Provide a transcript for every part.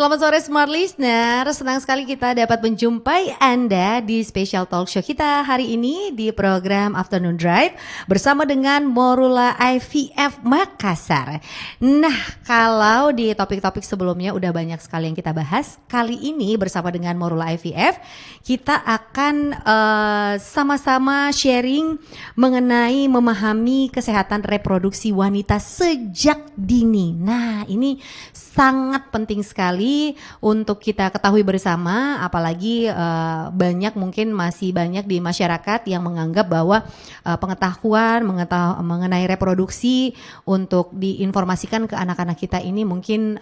Selamat sore Smart Listener, senang sekali kita dapat menjumpai Anda di special talk show kita hari ini di program Afternoon Drive bersama dengan Morula IVF Makassar. Nah, kalau di topik-topik sebelumnya udah banyak sekali yang kita bahas, kali ini bersama dengan Morula IVF kita akan sama-sama sharing mengenai memahami kesehatan reproduksi wanita sejak dini. Nah, ini sangat penting sekali untuk kita ketahui bersama, apalagi banyak mungkin masih banyak di masyarakat yang menganggap bahwa pengetahuan mengenai reproduksi untuk diinformasikan ke anak-anak kita ini mungkin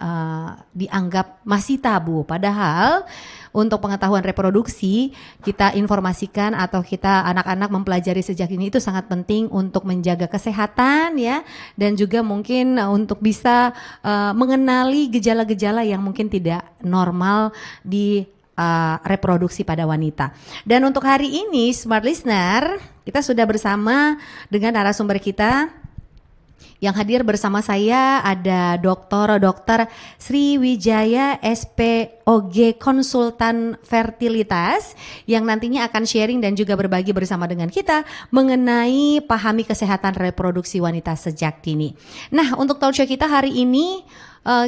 dianggap masih tabu. Padahal untuk pengetahuan reproduksi kita informasikan atau kita anak-anak mempelajari sejak ini itu sangat penting untuk menjaga kesehatan ya, dan juga mungkin untuk bisa mengenali gejala-gejala yang mungkin tidak normal di reproduksi pada wanita. Dan untuk hari ini Smart Listener, kita sudah bersama dengan narasumber kita. Yang hadir bersama saya ada Dr. Sri Wijaya SPOG Konsultan Fertilitas yang nantinya akan sharing dan juga berbagi bersama dengan kita mengenai pahami kesehatan reproduksi wanita sejak dini. Nah, untuk talk show kita hari ini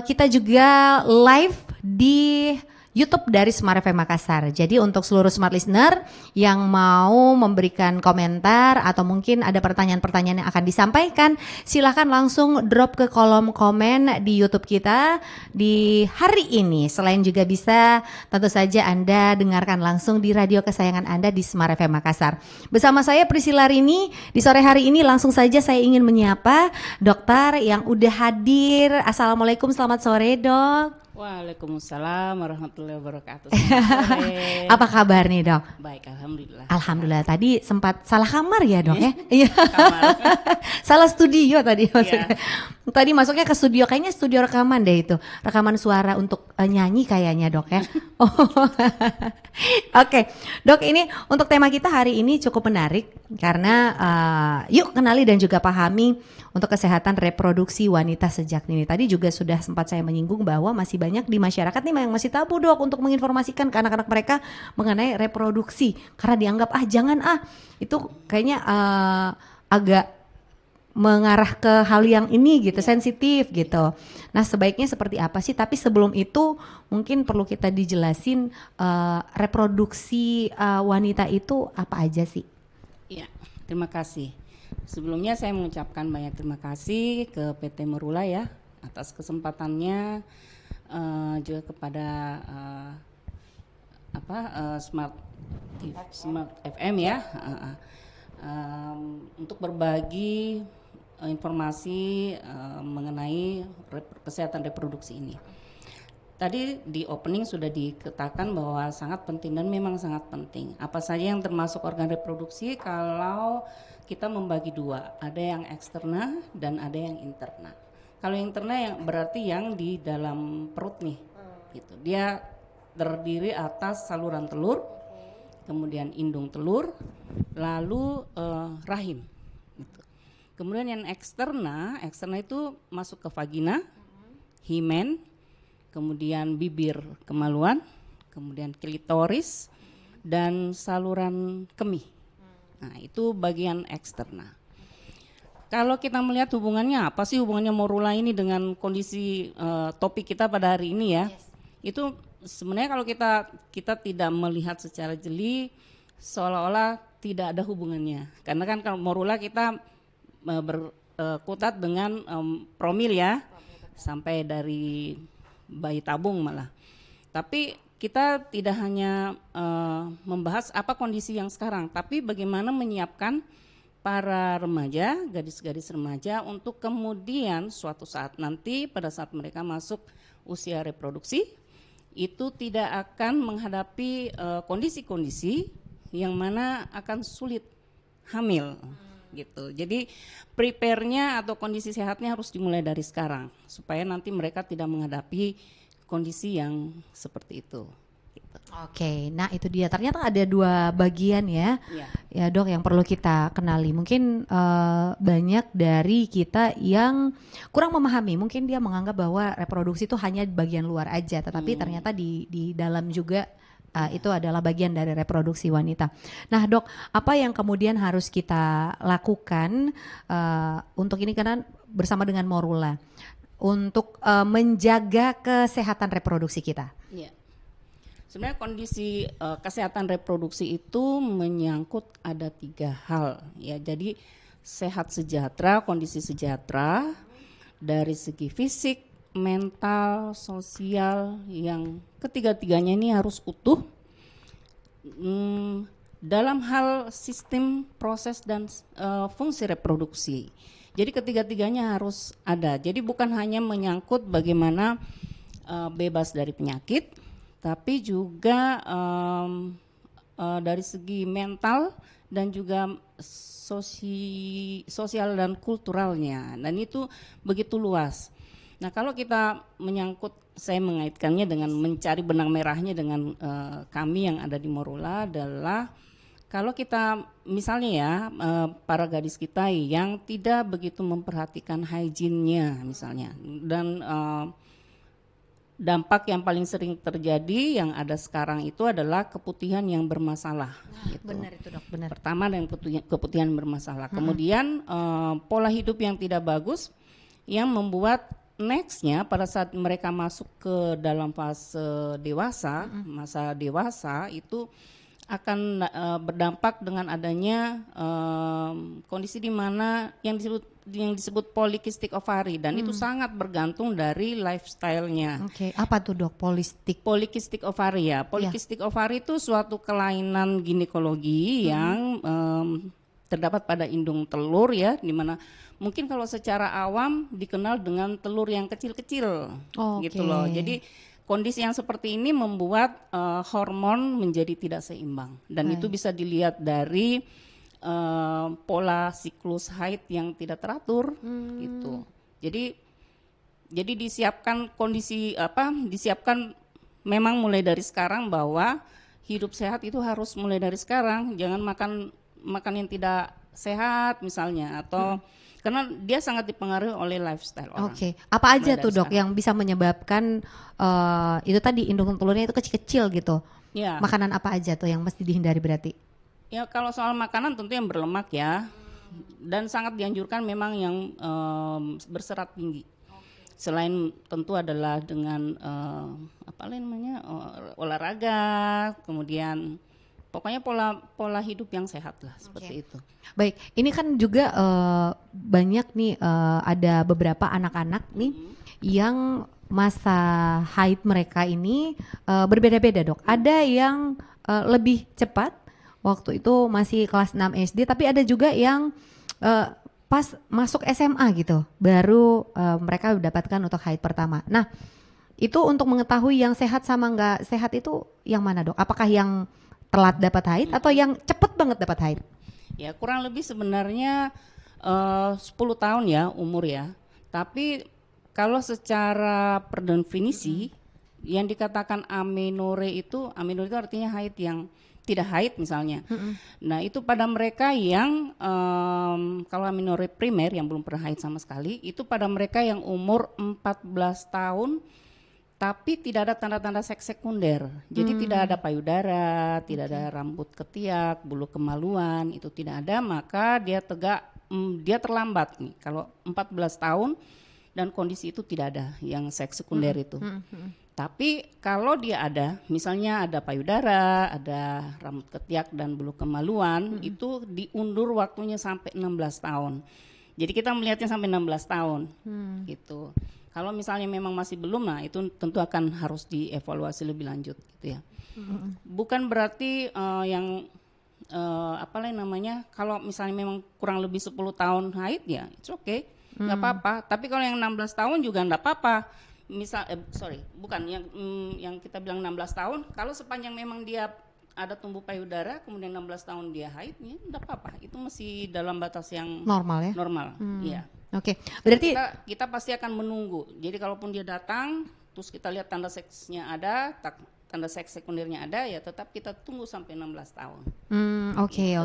kita juga live di YouTube dari Smart FM Makassar. Jadi untuk seluruh Smart Listener yang mau memberikan komentar atau mungkin ada pertanyaan-pertanyaan yang akan disampaikan, silahkan langsung drop ke kolom komen di YouTube kita di hari ini. Selain juga bisa tentu saja Anda dengarkan langsung di radio kesayangan Anda di Smart FM Makassar. Bersama saya Priscilla Rini, di sore hari ini langsung saja saya ingin menyapa dokter yang udah hadir. Assalamualaikum, selamat sore dok. Waalaikumsalam warahmatullahi wabarakatuh. Apa kabar nih dok? Baik, alhamdulillah. Alhamdulillah. Tadi sempat salah kamar ya dok ya? Iya. Salah studio tadi maksudnya. Tadi masuknya ke studio, kayaknya studio rekaman deh itu. Rekaman suara untuk nyanyi kayaknya dok ya. Oke, dok, ini untuk tema kita hari ini cukup menarik karena yuk kenali dan juga pahami untuk kesehatan reproduksi wanita sejak dini. Tadi juga sudah sempat saya menyinggung bahwa masih banyak di masyarakat nih yang masih tabu dok untuk menginformasikan ke anak-anak mereka mengenai reproduksi karena dianggap jangan itu kayaknya agak mengarah ke hal yang ini gitu, sensitif gitu. Nah, sebaiknya seperti apa sih? Tapi sebelum itu mungkin perlu kita dijelasin reproduksi wanita itu apa aja sih? Iya, terima kasih. Sebelumnya saya mengucapkan banyak terima kasih ke PT Morula ya atas kesempatannya, juga kepada Smart FM ya, untuk berbagi informasi mengenai kesehatan reproduksi ini. Tadi di opening sudah dikatakan bahwa sangat penting dan memang sangat penting. Apa saja yang termasuk organ reproduksi kalau kita membagi dua, ada yang eksterna dan ada yang interna. Kalau yang interna yang berarti yang di dalam perut nih, gitu. Dia terdiri atas saluran telur, kemudian indung telur, lalu rahim. Gitu. Kemudian yang eksterna itu masuk ke vagina, himen, kemudian bibir kemaluan, kemudian klitoris, dan saluran kemih. Nah, itu bagian eksterna. Kalau kita melihat hubungannya, apa sih hubungannya Morula ini dengan kondisi topik kita pada hari ini ya? Yes. Itu sebenarnya kalau kita tidak melihat secara jeli, seolah-olah tidak ada hubungannya. Karena kan kalau Morula kita berkutat dengan promil ya, sampai dari bayi tabung malah. Tapi kita tidak hanya membahas apa kondisi yang sekarang, tapi bagaimana menyiapkan para remaja, gadis-gadis remaja untuk kemudian suatu saat nanti pada saat mereka masuk usia reproduksi itu tidak akan menghadapi kondisi-kondisi yang mana akan sulit hamil gitu. Jadi prepare-nya atau kondisi sehatnya harus dimulai dari sekarang supaya nanti mereka tidak menghadapi kondisi yang seperti itu. Oke, nah itu dia. Ternyata ada dua bagian ya, Ya. ya dok yang perlu kita kenali. Mungkin banyak dari kita yang kurang memahami. Mungkin dia menganggap bahwa reproduksi itu hanya bagian luar aja, tetapi ternyata di dalam juga itu adalah bagian dari reproduksi wanita. Nah dok, apa yang kemudian harus kita lakukan untuk ini karena bersama dengan Morula untuk menjaga kesehatan reproduksi kita? Iya. Sebenarnya kondisi kesehatan reproduksi itu menyangkut ada 3 hal ya. Jadi sehat sejahtera, kondisi sejahtera dari segi fisik, mental, sosial, yang ketiga-tiganya ini harus utuh dalam hal sistem, proses dan fungsi reproduksi. Jadi ketiga-tiganya harus ada. Jadi bukan hanya menyangkut bagaimana bebas dari penyakit, tapi juga dari segi mental dan juga sosial dan kulturalnya, dan itu begitu luas. Nah kalau kita menyangkut, saya mengaitkannya dengan mencari benang merahnya dengan kami yang ada di Morula adalah kalau kita misalnya ya para gadis kita yang tidak begitu memperhatikan hygiene-nya misalnya, dan dampak yang paling sering terjadi yang ada sekarang itu adalah keputihan yang bermasalah. Gitu. Benar itu dok, benar. Pertama dan keputihan bermasalah. Kemudian pola hidup yang tidak bagus yang membuat nextnya pada saat mereka masuk ke dalam fase dewasa, masa dewasa itu akan berdampak dengan adanya kondisi di mana yang disebut polycystic ovary, dan itu sangat bergantung dari lifestyle-nya. Oke, apa tuh dok Polycystic ovary ya. Polycystic ovary itu suatu kelainan ginekologi yang terdapat pada indung telur ya, di mana mungkin kalau secara awam dikenal dengan telur yang kecil-kecil, gitu loh. Jadi kondisi yang seperti ini membuat hormon menjadi tidak seimbang, dan itu bisa dilihat dari pola siklus haid yang tidak teratur, gitu. Jadi disiapkan disiapkan memang mulai dari sekarang bahwa hidup sehat itu harus mulai dari sekarang. Jangan makan yang tidak sehat misalnya, atau karena dia sangat dipengaruhi oleh lifestyle orang. Oke, apa aja tuh dok yang bisa menyebabkan itu tadi indung telurnya itu kecil-kecil gitu? Ya. Makanan apa aja tuh yang mesti dihindari berarti? Ya kalau soal makanan tentu yang berlemak ya, dan sangat dianjurkan memang yang berserat tinggi. Selain tentu adalah dengan olahraga, kemudian pokoknya pola hidup yang sehat lah, seperti itu. Baik, ini kan juga banyak nih ada beberapa anak-anak nih yang masa haid mereka ini berbeda-beda dok. Ada yang lebih cepat waktu itu masih kelas 6 SD, tapi ada juga yang pas masuk SMA gitu baru mereka mendapatkan untuk haid pertama. Nah itu untuk mengetahui yang sehat sama nggak sehat itu yang mana dok? Apakah yang telat dapat haid atau yang cepet banget dapat haid? Ya kurang lebih sebenarnya 10 tahun ya umur ya. Tapi kalau secara perdefinisi yang dikatakan amenore itu artinya haid yang tidak haid misalnya. Nah itu pada mereka yang kalau amenore primer yang belum pernah haid sama sekali, itu pada mereka yang umur 14 tahun tapi tidak ada tanda-tanda seks sekunder. Jadi tidak ada payudara, tidak ada rambut ketiak, bulu kemaluan, itu tidak ada, maka dia terlambat nih. Kalau 14 tahun dan kondisi itu tidak ada yang seks sekunder itu. Tapi kalau dia ada, misalnya ada payudara, ada rambut ketiak dan bulu kemaluan, itu diundur waktunya sampai 16 tahun. Jadi kita melihatnya sampai 16 tahun, gitu. Kalau misalnya memang masih belum, nah itu tentu akan harus dievaluasi lebih lanjut, gitu ya. Bukan berarti kalau misalnya memang kurang lebih 10 tahun haid ya, it's okay, nggak apa-apa. Tapi kalau yang 16 tahun juga nggak apa-apa. Yang kita bilang 16 tahun, kalau sepanjang memang dia ada tumbuh payudara, kemudian 16 tahun dia haid, ya enggak apa-apa. Itu masih dalam batas yang normal ya? Normal, iya. Oke, berarti kita pasti akan menunggu. Jadi kalaupun dia datang, terus kita lihat tanda seksnya ada, tanda seks sekundernya ada, ya tetap kita tunggu sampai 16 tahun. Oke.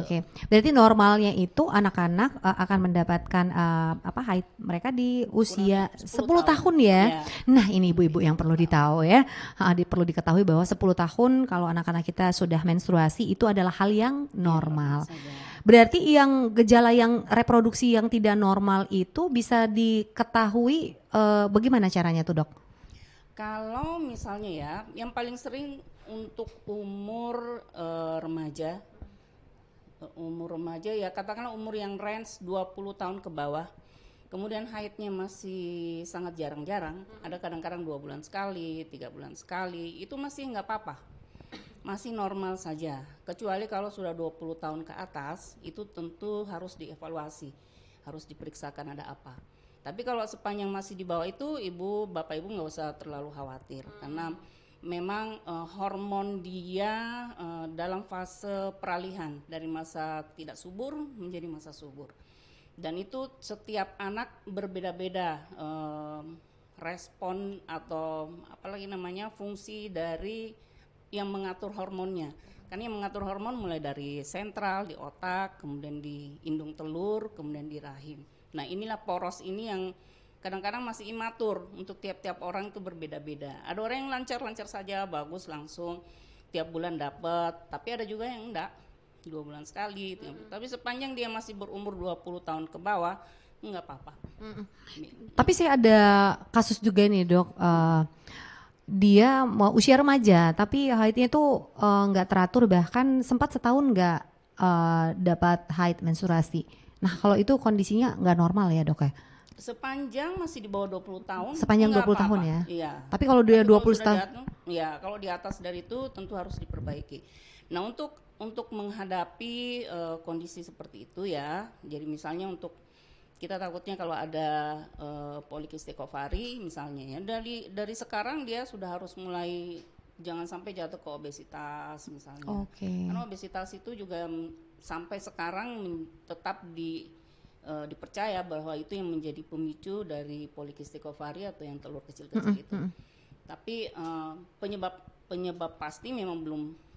Berarti normalnya itu anak-anak akan mendapatkan haid mereka di usia 10 tahun ya. Ya. Nah, ini ibu-ibu yang perlu ditahu ya. Perlu diketahui bahwa 10 tahun kalau anak-anak kita sudah menstruasi itu adalah hal yang normal. Berarti yang gejala yang reproduksi yang tidak normal itu bisa diketahui bagaimana caranya tuh, Dok? Kalau misalnya ya, yang paling sering untuk umur remaja ya, katakanlah umur yang range 20 tahun ke bawah, kemudian haidnya masih sangat jarang-jarang, ada kadang-kadang 2 bulan sekali, 3 bulan sekali, itu masih nggak apa-apa, masih normal saja. Kecuali kalau sudah 20 tahun ke atas, itu tentu harus dievaluasi, harus diperiksakan ada apa. Tapi kalau sepanjang masih di bawah itu, bapak ibu nggak usah terlalu khawatir, karena memang hormon dia dalam fase peralihan dari masa tidak subur menjadi masa subur, dan itu setiap anak berbeda-beda respon atau apalagi namanya fungsi dari yang mengatur hormonnya. Karena yang mengatur hormon mulai dari sentral di otak, kemudian di indung telur, kemudian di rahim. Nah, inilah poros ini yang kadang-kadang masih imatur, untuk tiap-tiap orang itu berbeda-beda. Ada orang yang lancar-lancar saja, bagus langsung tiap bulan dapat, tapi ada juga yang enggak, 2 bulan sekali. Tapi sepanjang dia masih berumur 20 tahun ke bawah, enggak apa-apa. Tapi saya ada kasus juga nih, Dok. Dia mau usia remaja, tapi haidnya tuh nggak teratur, bahkan sempat setahun nggak dapat haid menstruasi. Nah, kalau itu kondisinya nggak normal ya, Dok ya? Sepanjang masih di bawah 20 tahun. Sepanjang 20 tahun ya? Iya. Tapi kalau dia 20 tahun? Ya, kalau di atas dari itu tentu harus diperbaiki. Nah, untuk menghadapi kondisi seperti itu ya, jadi misalnya untuk kita takutnya kalau ada polikistik ovari misalnya ya, dari sekarang dia sudah harus mulai, jangan sampai jatuh ke obesitas misalnya. Karena obesitas itu juga sampai sekarang tetap dipercaya bahwa itu yang menjadi pemicu dari polikistik ovari atau yang telur kecil-kecil itu. Tapi penyebab pasti memang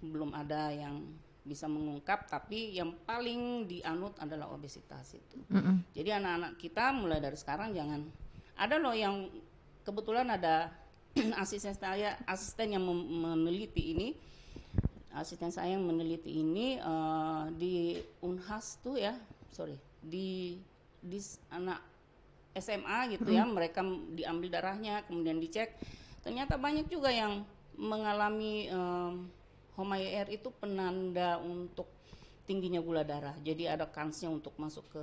belum ada yang bisa mengungkap, tapi yang paling dianut adalah obesitas itu. Jadi anak-anak kita mulai dari sekarang jangan, ada loh yang kebetulan ada asisten yang meneliti ini, di Unhas tuh ya, di anak SMA gitu ya, mereka diambil darahnya kemudian dicek, ternyata banyak juga yang mengalami HOMA-IR itu penanda untuk tingginya gula darah. Jadi ada kansnya untuk masuk ke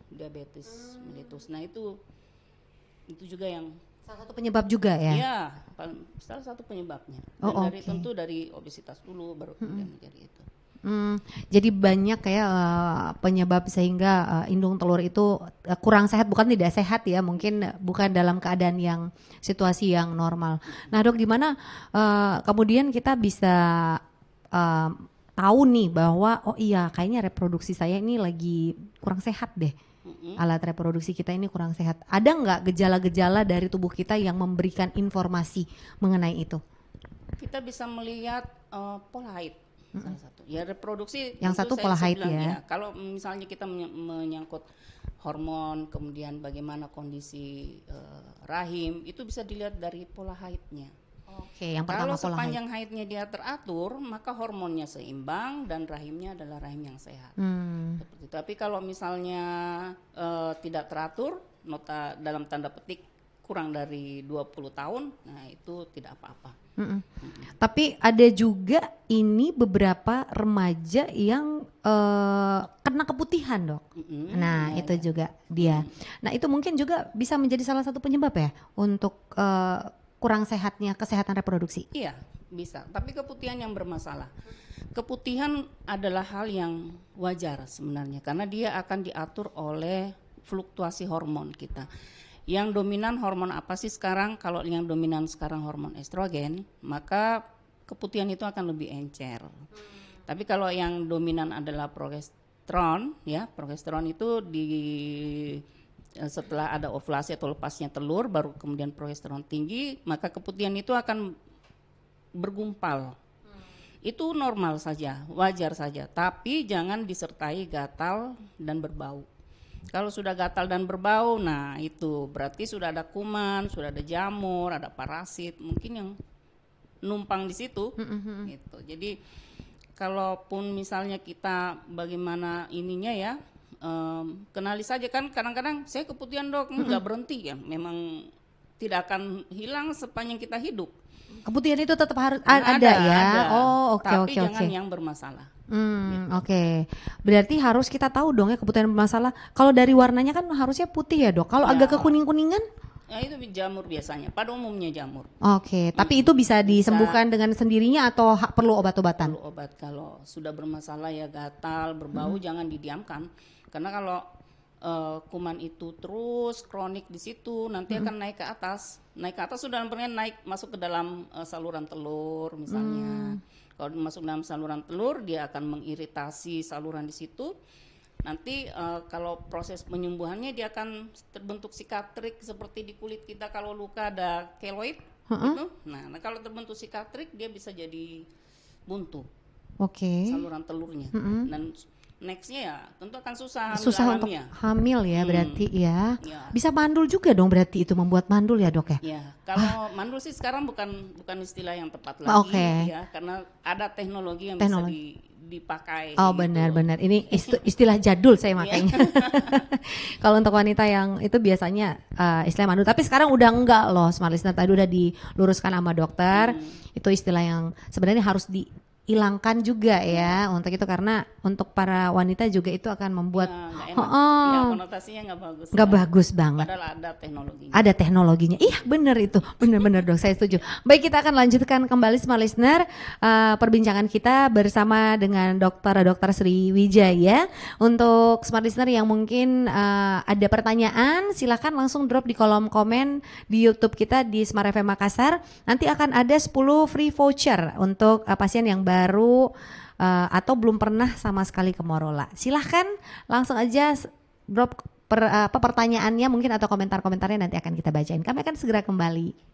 diabetes mellitus. Nah, itu juga yang salah satu penyebab juga ya? Iya, salah satu penyebabnya. Dan tentu dari obesitas dulu baru kemudian menjadi itu. Jadi banyak kayak penyebab sehingga indung telur itu kurang sehat, bukan tidak sehat ya, mungkin bukan dalam keadaan yang situasi yang normal. Nah, Dok, gimana kemudian kita bisa tahu nih bahwa oh iya kayaknya reproduksi saya ini lagi kurang sehat deh, alat reproduksi kita ini kurang sehat. Ada nggak gejala-gejala dari tubuh kita yang memberikan informasi mengenai itu? Kita bisa melihat pola haid. Salah satu ya, reproduksi yang satu pola haid ya. Kalau misalnya kita menyangkut hormon, kemudian bagaimana kondisi rahim, itu bisa dilihat dari pola haidnya. Yang pertama, kalau sepanjang haidnya dia teratur, maka hormonnya seimbang dan rahimnya adalah rahim yang sehat. Seperti itu. Tapi kalau misalnya tidak teratur, nota dalam tanda petik kurang dari 20 tahun, nah itu tidak apa-apa. Tapi ada juga ini beberapa remaja yang kena keputihan, Dok. Nah, itu juga dia. Nah, itu mungkin juga bisa menjadi salah satu penyebab ya untuk kurang sehatnya kesehatan reproduksi. Iya, bisa. Tapi keputihan yang bermasalah. Keputihan adalah hal yang wajar sebenarnya, karena dia akan diatur oleh fluktuasi hormon kita. Yang dominan hormon apa sih sekarang? Kalau yang dominan sekarang hormon estrogen, maka keputihan itu akan lebih encer. Tapi kalau yang dominan adalah progesteron, ya, progesteron itu setelah ada ovulasi atau lepasnya telur, baru kemudian progesteron tinggi, maka keputihan itu akan bergumpal. Itu normal saja, wajar saja, tapi jangan disertai gatal dan berbau. Kalau sudah gatal dan berbau, nah itu berarti sudah ada kuman, sudah ada jamur, ada parasit, mungkin yang numpang di situ. Gitu. Jadi kalaupun misalnya kita bagaimana ininya ya, kenali saja kan, kadang-kadang saya keputihan dok, nggak berhenti ya, memang tidak akan hilang sepanjang kita hidup. Keputihan itu tetap harus ada ya. Oh, oke, tapi oke, jangan oke. yang bermasalah. Oke. Berarti harus kita tahu dong ya keputihan bermasalah. Kalau dari warnanya kan harusnya putih ya dok. Kalau Ya. agak kekuning-kuningan? Nah, itu jamur biasanya, pada umumnya jamur. Oke, tapi itu bisa disembuhkan dengan sendirinya atau perlu obat-obatan? Perlu obat. Kalau sudah bermasalah ya gatal, berbau, jangan didiamkan. Karena kalau kuman itu terus kronik di situ, nanti akan naik ke atas. Naik ke atas sudah naik masuk ke dalam saluran telur misalnya. Kalau masuk dalam saluran telur, dia akan mengiritasi saluran di situ. Nanti kalau proses penyembuhannya dia akan terbentuk sikatrik seperti di kulit kita kalau luka ada keloid gitu. Nah, kalau terbentuk sikatrik dia bisa jadi buntu. Oke. Saluran telurnya. Dan nextnya ya tentu akan susah untuk hamil ya berarti ya. Ya. Bisa mandul juga dong berarti itu membuat mandul ya dok ya? Ya, kalau mandul sih sekarang bukan istilah yang tepat lagi ya, karena ada teknologi yang bisa dipakai. Oh gitu. benar-benar ini istilah jadul saya makanya. Kalau untuk wanita yang itu biasanya istilah mandul, tapi sekarang udah enggak loh Smart Listener, tadi udah diluruskan sama dokter. Itu istilah yang sebenarnya harus dihilangkan juga ya untuk itu, karena untuk para wanita juga itu akan membuat konotasinya nggak bagus. Nggak bagus banget. Padahal ada teknologinya. Ada teknologinya. Iya benar itu, benar-benar dok, saya setuju. Baik, kita akan lanjutkan kembali Smart Listener perbincangan kita bersama dengan Dr. Sri Wijaya. Untuk Smart Listener yang mungkin ada pertanyaan, silakan langsung drop di kolom komen di YouTube kita di Smart FM Makassar. Nanti akan ada 10 free voucher untuk pasien yang baru atau belum pernah sama sekali ke Morola. Silahkan langsung aja drop pertanyaannya mungkin atau komentar-komentarnya, nanti akan kita bacain. Kami akan segera kembali.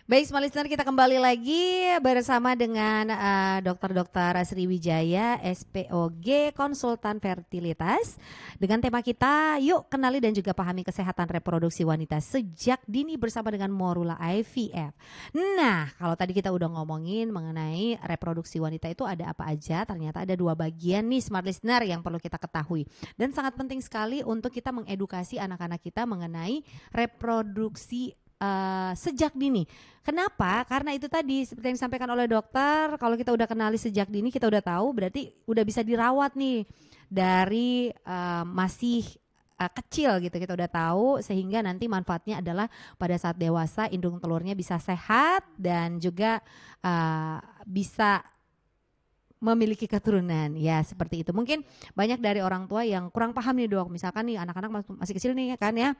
Baik, Smart Listener, kita kembali lagi bersama dengan Dr. Sri Wijaya, SPOG, konsultan fertilitas. Dengan tema kita, yuk kenali dan juga pahami kesehatan reproduksi wanita sejak dini bersama dengan Morula IVF. Nah, kalau tadi kita udah ngomongin mengenai reproduksi wanita itu ada apa aja, ternyata ada 2 bagian nih Smart Listener yang perlu kita ketahui. Dan sangat penting sekali untuk kita mengedukasi anak-anak kita mengenai reproduksi sejak dini. Kenapa? Karena itu tadi seperti yang disampaikan oleh dokter, kalau kita udah kenali sejak dini, kita udah tahu berarti udah bisa dirawat nih dari masih kecil gitu, kita udah tahu, sehingga nanti manfaatnya adalah pada saat dewasa indung telurnya bisa sehat dan juga bisa memiliki keturunan ya, seperti itu. Mungkin banyak dari orang tua yang kurang paham nih dok, misalkan nih anak-anak masih kecil nih kan ya.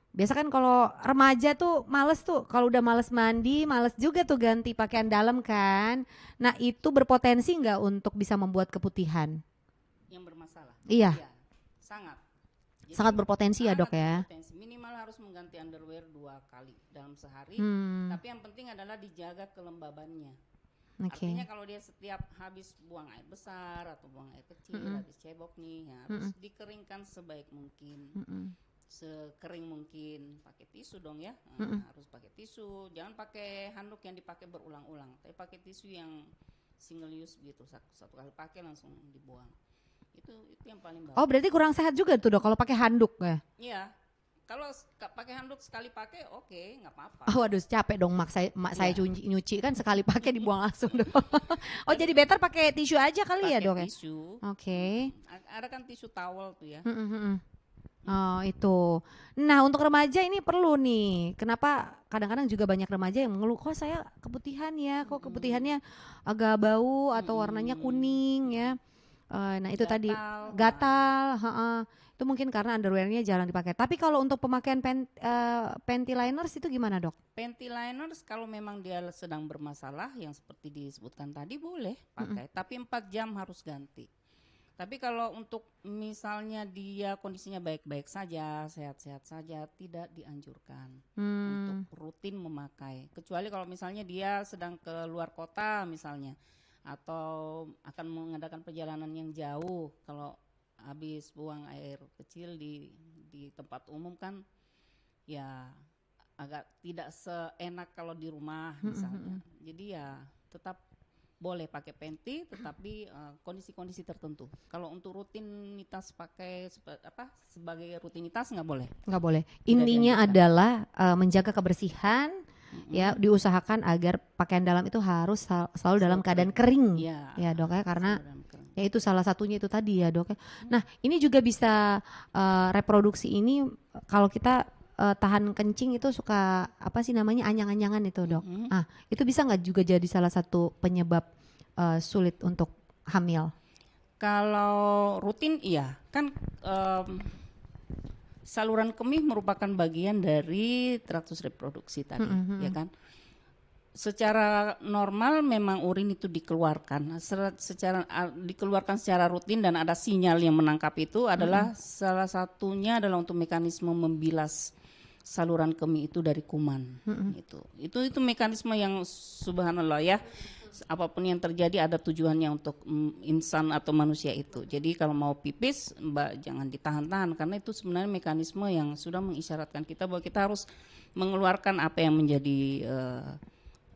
Biasa kan kalau remaja tuh males tuh, kalau udah males mandi, males juga tuh ganti pakaian dalam kan. Nah itu berpotensi nggak untuk bisa membuat keputihan? Yang bermasalah? Iya. Ya, sangat. Jadi, sangat berpotensi ya dok ya? Berpotensi. Minimal harus mengganti underwear 2 kali dalam sehari. Tapi yang penting adalah dijaga kelembabannya. Artinya kalau dia setiap habis buang air besar atau buang air kecil, habis cebok nih, ya, harus dikeringkan sebaik mungkin. Sekering mungkin, pakai tisu dong ya, harus pakai tisu, jangan pakai handuk yang dipakai berulang-ulang, tapi pakai tisu yang single use gitu, satu kali pakai langsung dibuang. Itu yang paling bagus. Oh berarti kurang sehat juga tuh dok kalau pakai handuk ya? Iya, kalau pakai handuk sekali pakai oke, nggak apa-apa. Oh waduh, capek dong mak saya nyuci kan sekali pakai dibuang langsung dok. Oh jadi better pakai tisu aja kali ya dok ya? Pakai tisu. Oke. Ada kan tisu towel tuh ya. Oh itu. Nah untuk remaja ini perlu nih. Kenapa kadang-kadang juga banyak remaja yang mengeluh, kok saya keputihan ya, kok keputihannya agak bau atau warnanya kuning ya. Nah itu tadi gatal. Itu mungkin karena underwear-nya jarang dipakai. Tapi kalau untuk pemakaian panty liners itu gimana, Dok? Panty liners kalau memang dia sedang bermasalah yang seperti disebutkan tadi boleh Mm-mm. pakai, tapi 4 jam harus ganti. Tapi kalau untuk misalnya dia kondisinya baik-baik saja, sehat-sehat saja, tidak dianjurkan untuk rutin memakai. Kecuali kalau misalnya dia sedang ke luar kota misalnya, atau akan mengadakan perjalanan yang jauh. Kalau habis buang air kecil di tempat umum kan, ya agak tidak seenak kalau di rumah misalnya. Jadi ya tetap boleh pakai panty, tetapi kondisi-kondisi tertentu. Kalau untuk rutinitas pakai sebagai rutinitas nggak boleh. Nggak boleh. Tidak Intinya dianjurkan. adalah menjaga kebersihan, ya diusahakan agar pakaian dalam itu harus selalu dalam keadaan kering, ya Dok ya, karena ya itu salah satunya itu tadi ya Dok ya. Nah ini juga bisa reproduksi ini kalau kita tahan kencing itu suka apa sih namanya anyang-anyangan itu Dok. Ah itu bisa nggak juga jadi salah satu penyebab sulit untuk hamil? Kalau rutin iya kan, saluran kemih merupakan bagian dari traktus reproduksi tadi, ya kan. Secara normal memang urin itu dikeluarkan, dikeluarkan secara rutin dan ada sinyal yang menangkap itu adalah salah satunya adalah untuk mekanisme membilas saluran kemih itu dari kuman. Itu mekanisme yang subhanallah ya. Apapun yang terjadi ada tujuannya untuk insan atau manusia itu. Jadi kalau mau pipis, Mbak jangan ditahan-tahan karena itu sebenarnya mekanisme yang sudah mengisyaratkan kita bahwa kita harus mengeluarkan apa yang menjadi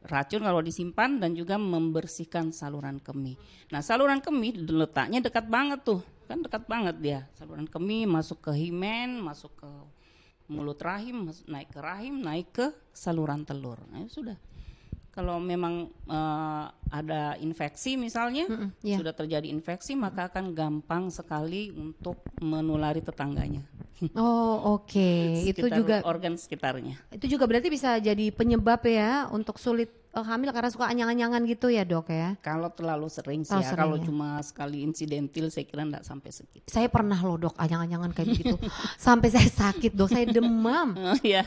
racun kalau disimpan dan juga membersihkan saluran kemih. Nah, saluran kemih letaknya dekat banget tuh. Kan dekat banget dia. Saluran kemih masuk ke himen, masuk ke mulut rahim, naik ke saluran telur. Nah, sudah. Kalau memang ada infeksi misalnya, sudah terjadi infeksi maka akan gampang sekali untuk menulari tetangganya. Oh oke. Itu juga organ sekitarnya. itu juga berarti bisa jadi penyebab ya untuk sulit hamil karena suka anyang-anyangan gitu ya Dok ya. Kalau terlalu sering sih ya, kalau cuma sekali insidentil saya kira enggak sampai segitu. Saya pernah loh Dok anyang-anyangan kayak begitu. Sampai saya sakit Dok, saya demam. Iya.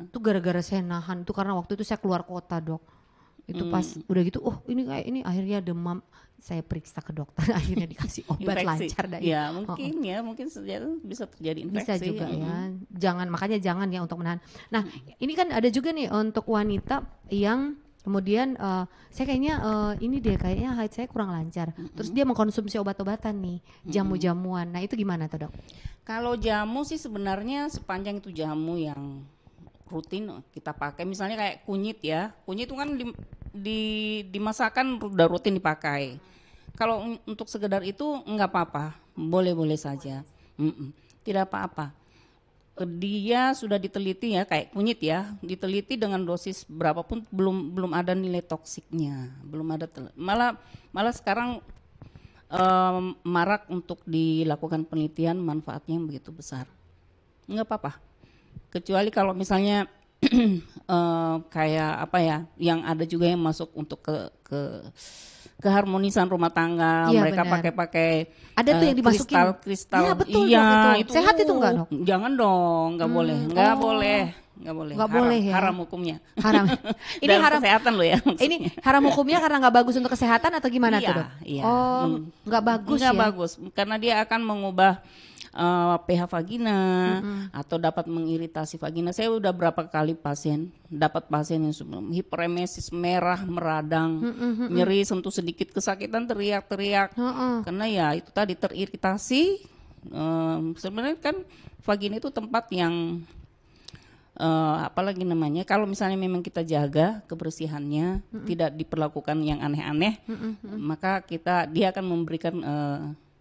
Itu gara-gara saya nahan, itu karena waktu itu saya keluar kota Dok. Itu pas udah gitu, ini kayak ini akhirnya demam. Saya periksa ke dokter, akhirnya dikasih obat lancar dah. Ya mungkin bisa terjadi infeksi. Bisa juga ya. Makanya jangan ya untuk menahan. Nah ini kan ada juga nih untuk wanita yang kemudian saya kayaknya ini deh kayaknya haid saya kurang lancar. Terus dia mengkonsumsi obat-obatan nih, jamu-jamuan. Nah itu gimana tuh Dok? Kalau jamu sih sebenarnya sepanjang itu jamu yang rutin kita pakai, misalnya kayak kunyit ya. Kunyit itu kan dimasakan udah rutin dipakai. Kalau untuk sekedar itu enggak apa-apa, boleh-boleh saja. Tidak apa-apa. Dia sudah diteliti ya kayak kunyit ya, diteliti dengan dosis berapapun belum ada nilai toksiknya, belum ada malah sekarang marak untuk dilakukan penelitian manfaatnya yang begitu besar. Enggak apa-apa. Kecuali kalau misalnya kayak apa ya, yang ada juga yang masuk untuk ke keharmonisan rumah tangga, ya, mereka pakai ada tuh yang dimasukin kristal. Ya, betul, iya itu sehat itu enggak Dok? Jangan dong, nggak boleh, nggak boleh, nggak boleh ya, haram hukumnya. Haram. Ini haram kesehatan loh ya maksudnya. Ini haram hukumnya karena nggak bagus untuk kesehatan atau gimana tuh Dok? Iya. Nggak bagus ya? Nggak bagus karena dia akan mengubah pH vagina atau dapat mengiritasi vagina. Saya udah berapa kali dapat pasien yang hiperemesis, merah, meradang, nyeri, sentuh sedikit kesakitan, teriak-teriak. Karena ya itu tadi teriritasi. Sebenarnya kan vagina itu tempat yang apalagi namanya, kalau misalnya memang kita jaga kebersihannya, tidak diperlakukan yang aneh-aneh, maka dia akan memberikan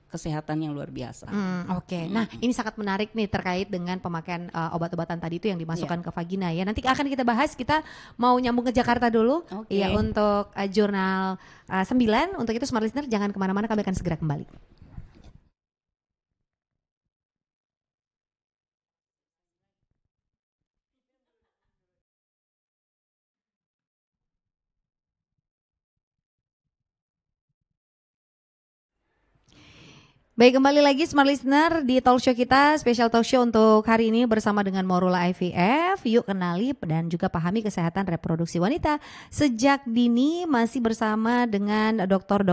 kesehatan yang luar biasa. Oke. Nah, ini sangat menarik nih terkait dengan pemakaian obat-obatan tadi itu yang dimasukkan ke vagina ya. Nanti akan kita bahas, kita mau nyambung ke Jakarta dulu. Ya, untuk jurnal 9. Untuk itu Smart Listener jangan kemana-mana, kami akan segera kembali. Baik, kembali lagi Smart Listener di talk show kita, special talk show untuk hari ini bersama dengan Morula IVF. Yuk kenali dan juga pahami kesehatan reproduksi wanita sejak dini, masih bersama dengan Dr.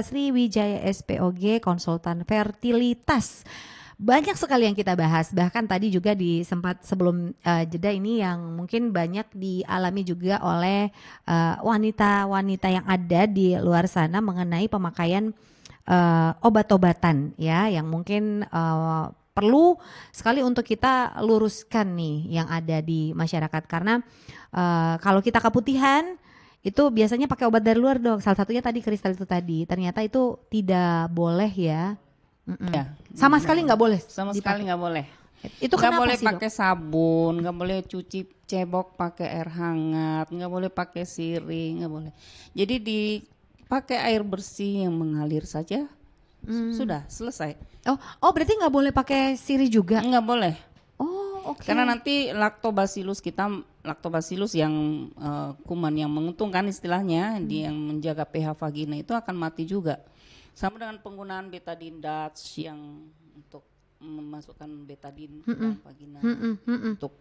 Sriwijaya SPOG, konsultan fertilitas. Banyak sekali yang kita bahas, bahkan tadi juga di sempat sebelum jeda ini yang mungkin banyak dialami juga oleh wanita-wanita yang ada di luar sana mengenai pemakaian obat-obatan ya, yang mungkin perlu sekali untuk kita luruskan nih yang ada di masyarakat, karena kalau kita keputihan itu biasanya pakai obat dari luar dok, salah satunya tadi kristal itu tadi, ternyata itu tidak boleh ya. Ya, Sama sekali nggak boleh. Sama sekali nggak boleh. Itu Nggak kenapa boleh sih dok? pakai sabun, nggak boleh cuci cebok pakai air hangat, nggak boleh pakai sirih, nggak boleh. Jadi dipakai air bersih yang mengalir saja, sudah selesai. Oh berarti nggak boleh pakai sirih juga? Nggak boleh. Oh oke. Karena nanti lactobacillus yang kuman yang menguntungkan istilahnya, dia yang menjaga pH vagina itu akan mati juga. Sama dengan penggunaan betadine Dutch yang untuk memasukkan betadine ke dalam vagina. Untuk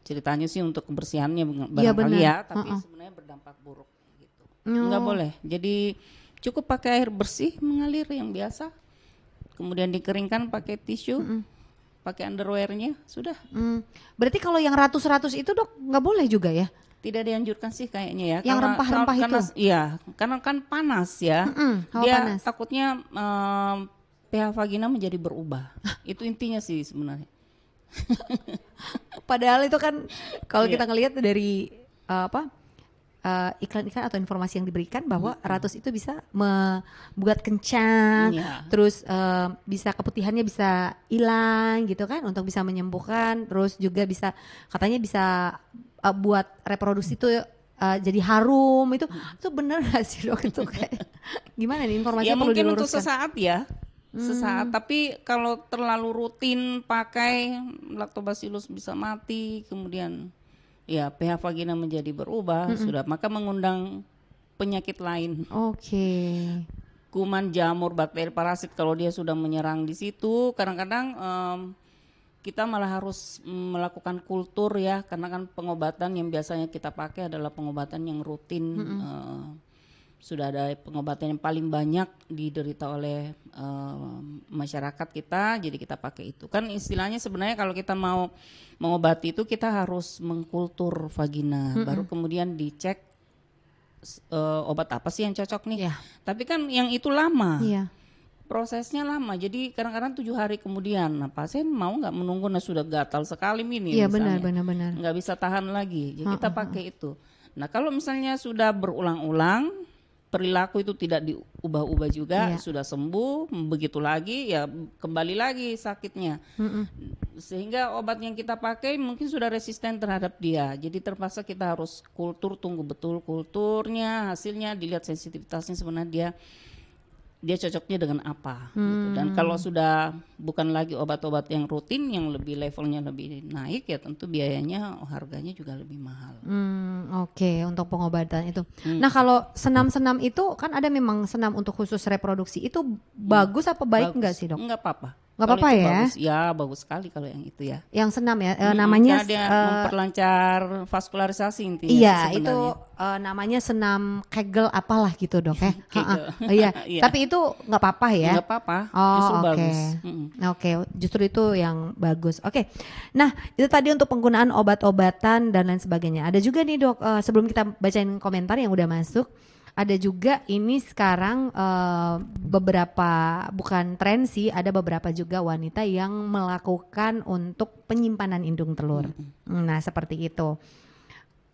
ceritanya sih untuk kebersihannya barangkali ya, tapi sebenarnya berdampak buruk gitu. Nggak boleh. Jadi cukup pakai air bersih mengalir yang biasa. Kemudian dikeringkan pakai tisu. Pakai underwearnya sudah. Berarti kalau yang ratus-ratus itu dok nggak boleh juga ya? Tidak dianjurkan sih kayaknya ya. Yang rempah-rempah itu? Iya, karena kan panas ya. Hawa Dia panas. takutnya pH vagina menjadi berubah. Itu intinya sih sebenarnya. Padahal itu kan kalau kita ngelihat dari iklan-iklan atau informasi yang diberikan bahwa ratus itu bisa membuat kencang, terus bisa keputihannya bisa hilang gitu kan, untuk bisa menyembuhkan, terus juga bisa katanya bisa buat reproduksi itu jadi harum. Itu benar gak sih dok? Itu kayak gimana nih informasinya? Ya perlu mungkin diluruskan. untuk sesaat ya. Sesaat, tapi kalau terlalu rutin pakai, lactobacillus bisa mati, kemudian ya pH vagina menjadi berubah, sudah, maka mengundang penyakit lain. Oke. Kuman, jamur, bakteri, parasit kalau dia sudah menyerang di situ, kadang-kadang kita malah harus melakukan kultur ya, karena kan pengobatan yang biasanya kita pakai adalah pengobatan yang rutin. Sudah ada pengobatan yang paling banyak diderita oleh masyarakat kita, jadi kita pakai itu. Kan istilahnya sebenarnya kalau kita mau mengobati itu kita harus mengkultur vagina, baru kemudian dicek obat apa sih yang cocok nih. Tapi kan yang itu lama. Prosesnya lama, jadi kadang-kadang 7 hari kemudian, nah pasien mau nggak menunggu, nah sudah gatal sekali ini misalnya, benar. nggak bisa tahan lagi, jadi kita pakai itu. Nah kalau misalnya sudah berulang-ulang, perilaku itu tidak diubah-ubah juga, sudah sembuh, begitu lagi ya kembali lagi sakitnya, sehingga obat yang kita pakai mungkin sudah resisten terhadap dia, jadi terpaksa kita harus kultur, tunggu betul kulturnya, hasilnya dilihat sensitivitasnya sebenarnya dia cocoknya dengan apa gitu. Dan kalau sudah bukan lagi obat-obat yang rutin yang lebih levelnya lebih naik ya tentu biayanya harganya juga lebih mahal. Oke, untuk pengobatan itu. Nah kalau senam-senam itu kan ada memang senam untuk khusus reproduksi, itu bagus apa baik enggak sih dok? Enggak apa-apa. Nggak apa-apa ya? Bagus, ya bagus sekali kalau yang itu ya. Yang senam ya, namanya dia memperlancar vaskularisasi intinya. Iya, itu namanya senam Kegel apalah gitu dok ya. Iya, tapi itu nggak apa-apa ya? Nggak apa-apa, justru bagus. Oke, justru itu yang bagus. Oke, nah itu tadi untuk penggunaan obat-obatan dan lain sebagainya. Ada juga nih dok, sebelum kita bacain komentar yang udah masuk, ada juga ini sekarang beberapa, bukan tren sih, ada beberapa juga wanita yang melakukan untuk penyimpanan indung telur. Nah seperti itu.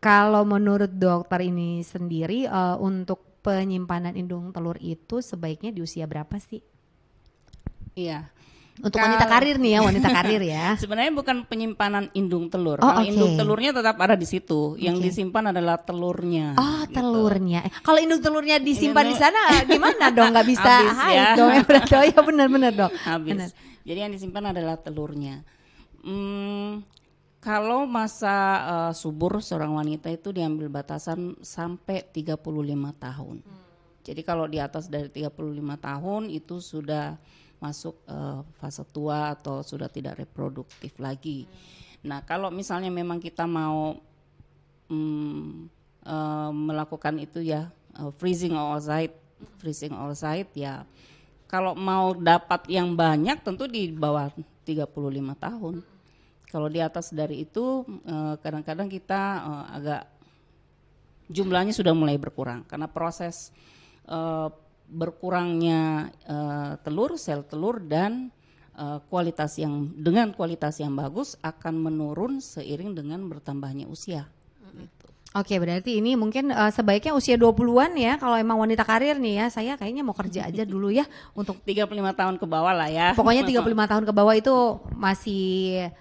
Kalau menurut dokter ini sendiri untuk penyimpanan indung telur itu sebaiknya di usia berapa sih? Iya. Untuk wanita karir nih ya, wanita karir ya. Sebenarnya bukan penyimpanan indung telur. Kalau indung telurnya tetap ada di situ. Yang disimpan adalah telurnya. Gitu. Telurnya. Kalau indung telurnya disimpan di sana gimana dong? Nggak bisa haid dong ya, berarti. Oh ya benar-benar dok. Habis. Benar. Jadi yang disimpan adalah telurnya. Kalau masa subur seorang wanita itu diambil batasan sampai 35 tahun. Jadi kalau di atas dari 35 tahun itu sudah masuk fase tua atau sudah tidak reproduktif lagi. Nah, kalau misalnya memang kita mau melakukan itu ya, freezing oocyte ya. Kalau mau dapat yang banyak tentu di bawah 35 tahun. Kalau di atas dari itu kadang-kadang kita agak jumlahnya sudah mulai berkurang karena proses berkurangnya sel telur dan kualitas yang bagus akan menurun seiring dengan bertambahnya usia. Gitu. Oke, berarti ini mungkin sebaiknya usia 20-an ya kalau emang wanita karir nih ya. Saya kayaknya mau kerja aja dulu ya untuk 35 tahun ke bawah lah ya. pokoknya 35 tahun ke bawah itu masih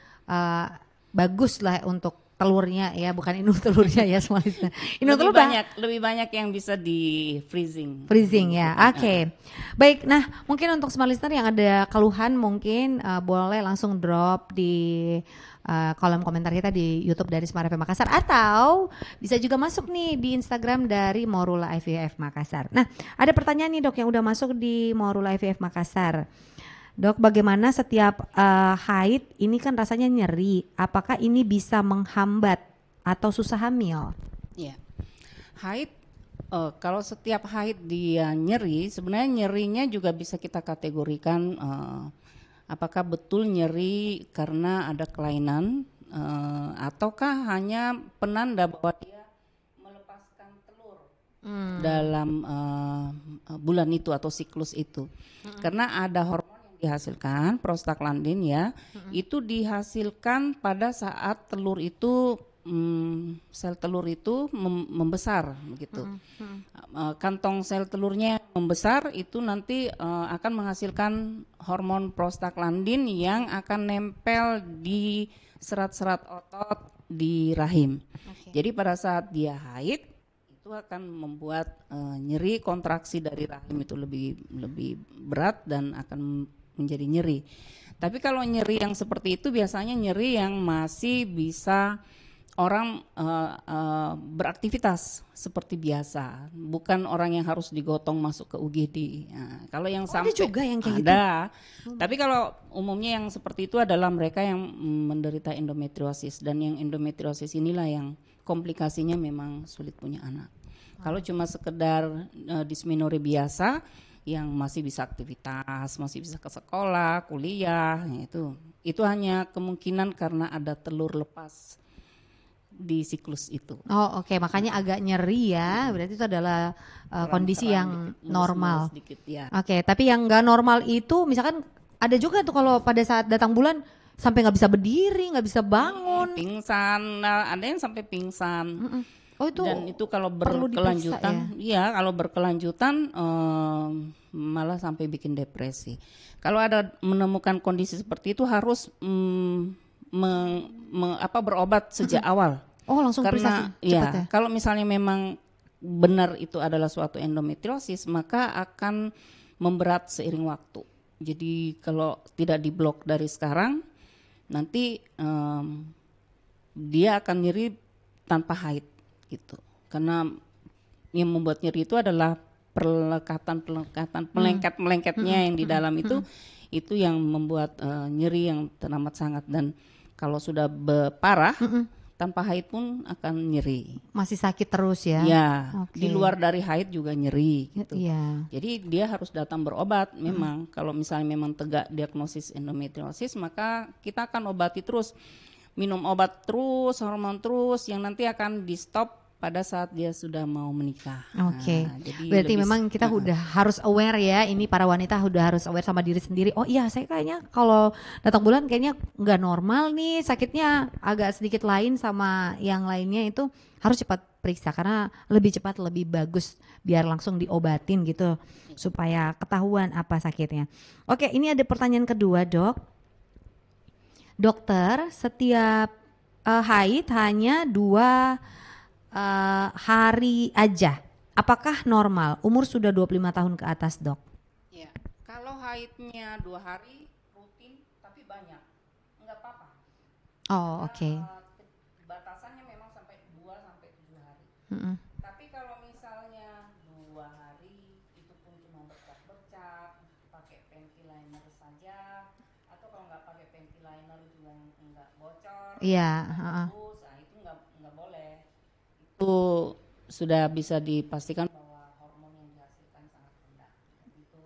bagus lah untuk telurnya ya, bukan indung telurnya ya semuanya. Indung telur lebih banyak yang bisa di freezing. Freezing ya. Oke. Baik, nah mungkin untuk smart listener yang ada keluhan mungkin boleh langsung drop di kolom komentar kita di YouTube dari Smart FM Makassar atau bisa juga masuk nih di Instagram dari Morula IVF Makassar. Nah, ada pertanyaan nih Dok yang udah masuk di Morula IVF Makassar. Dok, bagaimana setiap haid ini kan rasanya nyeri, apakah ini bisa menghambat atau susah hamil? Ya, haid kalau setiap haid dia nyeri, sebenarnya nyerinya juga bisa kita kategorikan apakah betul nyeri karena ada kelainan ataukah hanya penanda bahwa dia melepaskan telur dalam bulan itu atau siklus itu. Karena ada hormon dihasilkan prostaglandin ya, itu dihasilkan pada saat telur itu sel telur itu membesar begitu. Kantong sel telurnya membesar itu nanti akan menghasilkan hormon prostaglandin yang akan nempel di serat-serat otot di rahim. Jadi pada saat dia haid itu akan membuat nyeri, kontraksi dari rahim itu lebih berat dan akan menjadi nyeri. Tapi kalau nyeri yang seperti itu biasanya nyeri yang masih bisa orang beraktivitas seperti biasa, bukan orang yang harus digotong masuk ke UGD. Nah, kalau yang sampai ada juga yang kayak gitu. Tapi kalau umumnya yang seperti itu adalah mereka yang menderita endometriosis, dan yang endometriosis inilah yang komplikasinya memang sulit punya anak. Kalau cuma sekedar dysmenorrhea biasa yang masih bisa aktivitas, masih bisa ke sekolah, kuliah, itu hanya kemungkinan karena ada telur lepas di siklus itu. Oh oke, makanya agak nyeri ya, berarti itu adalah kondisi yang dikit, normal. Sedikit, ya. Oke, tapi yang nggak normal itu misalkan ada juga tuh kalau pada saat datang bulan sampai nggak bisa berdiri, nggak bisa bangun. Pingsan, ada yang sampai pingsan. Oh itu. Dan itu kalau berkelanjutan, ya kalau berkelanjutan malah sampai bikin depresi. Kalau ada menemukan kondisi seperti itu harus berobat sejak awal. Oh langsung periksa cepat ya? Kalau misalnya memang benar itu adalah suatu endometriosis, maka akan memberat seiring waktu. Jadi kalau tidak diblok dari sekarang, nanti dia akan nyeri tanpa haid gitu. Karena yang membuat nyeri itu adalah melengketnya yang di dalam itu yang membuat nyeri yang teramat sangat. Dan kalau sudah parah tanpa haid pun akan nyeri. Masih sakit terus ya? Ya, di luar dari haid juga nyeri gitu. Iya. Jadi dia harus datang berobat memang. Kalau misalnya memang tegak diagnosis endometriosis, maka kita akan obati terus. Minum obat terus, hormon terus, yang nanti akan di stop pada saat dia sudah mau menikah. Oke. Berarti memang kita udah harus aware ya, ini para wanita udah harus aware sama diri sendiri. Oh iya, saya kayaknya kalau datang bulan kayaknya nggak normal nih, sakitnya agak sedikit lain sama yang lainnya, itu harus cepat periksa karena lebih cepat lebih bagus biar langsung diobatin gitu supaya ketahuan apa sakitnya. Oke, ini ada pertanyaan kedua, Dok. Dokter, setiap haid hanya 2 hari aja. Apakah normal? Umur sudah 25 tahun ke atas, Dok. Ya, kalau haidnya 2 hari rutin tapi banyak, enggak apa-apa. Oh, oke. Batasannya memang sampai 2 sampai 7 hari. Tapi kalau misalnya 2 hari itu pun cuma bercak-bercak, pakai panty lain liner saja, atau kalau nggak pakai panty liner juga yang nggak bocor, Iya, bagus, nah itu nggak boleh. Itu sudah bisa dipastikan bahwa hormon yang dihasilkan sangat rendah. Dan itu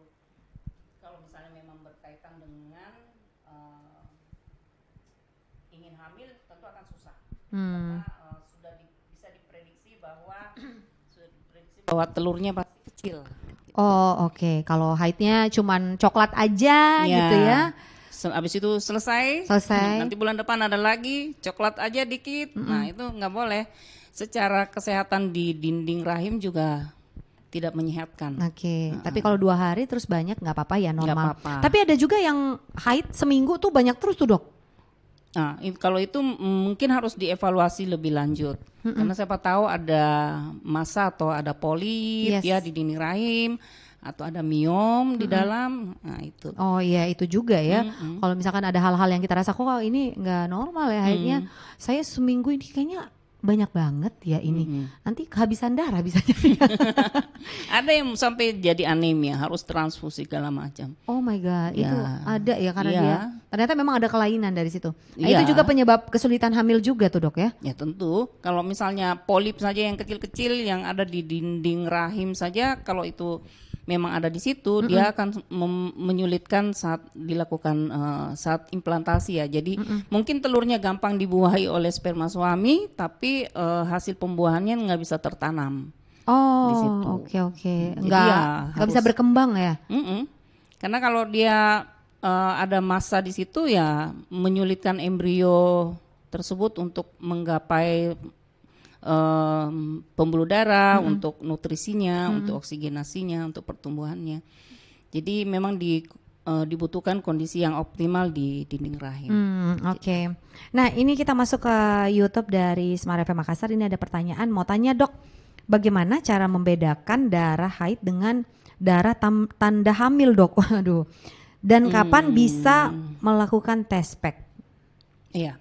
kalau misalnya memang berkaitan dengan ingin hamil tentu akan susah. Karena bisa diprediksi bahwa telurnya pasti kecil. Oh oke. Kalau haidnya cuman coklat aja gitu ya. Habis itu selesai. Nanti bulan depan ada lagi coklat aja dikit. Nah itu nggak boleh. Secara kesehatan di dinding rahim juga tidak menyehatkan. Oke. Tapi kalau 2 hari terus banyak nggak apa-apa ya, normal. Nggak apa-apa. Tapi ada juga yang haid seminggu tuh banyak terus tuh dok. Nah kalau itu mungkin harus dievaluasi lebih lanjut. Karena siapa tahu ada massa atau ada polip ya di dinding rahim, atau ada miom di dalam. Nah itu. Oh iya itu juga ya. Kalau misalkan ada hal-hal yang kita rasa kok ini nggak normal ya haidnya. Saya seminggu ini kayaknya banyak banget ya ini. Nanti kehabisan darah bisa jadi. Ada yang sampai jadi anemia, harus transfusi segala macam. Oh my god, Ya. itu ada ya karena Iya. dia ternyata memang ada kelainan dari situ. Nah, Iya. itu juga penyebab kesulitan hamil juga tuh dok ya? Ya tentu, kalau misalnya polip saja yang kecil-kecil yang ada di dinding rahim saja, kalau itu memang ada di situ, dia akan menyulitkan saat dilakukan saat implantasi ya. Jadi mungkin telurnya gampang dibuahi oleh sperma suami, tapi hasil pembuahannya nggak bisa tertanam. Di situ. Oh oke. Jadi Nggak ya nggak bisa berkembang ya? Karena kalau dia ada massa di situ ya menyulitkan embrio tersebut untuk menggapai pembuluh darah, untuk nutrisinya, untuk oksigenasinya, untuk pertumbuhannya. Jadi memang dibutuhkan kondisi yang optimal di dinding rahim. Oke. Nah ini kita masuk ke YouTube dari Smart FM Makassar. Ini ada pertanyaan, mau tanya dok, bagaimana cara membedakan darah haid dengan darah tanda hamil dok? Waduh. Dan kapan bisa melakukan test pack? Iya.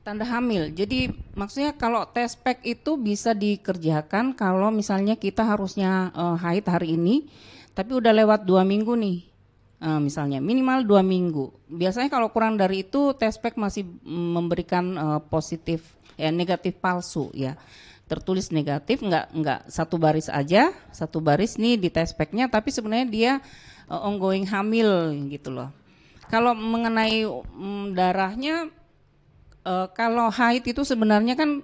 Tanda hamil. Jadi maksudnya kalau test pack itu bisa dikerjakan kalau misalnya kita harusnya haid hari ini, tapi udah lewat 2 minggu nih. Misalnya minimal 2 minggu. Biasanya kalau kurang dari itu test pack masih memberikan positif, negatif palsu ya. Tertulis negatif, nggak satu baris aja, satu baris nih di test packnya, tapi sebenarnya dia ongoing hamil gitu loh. Kalau mengenai darahnya, kalau haid itu sebenarnya kan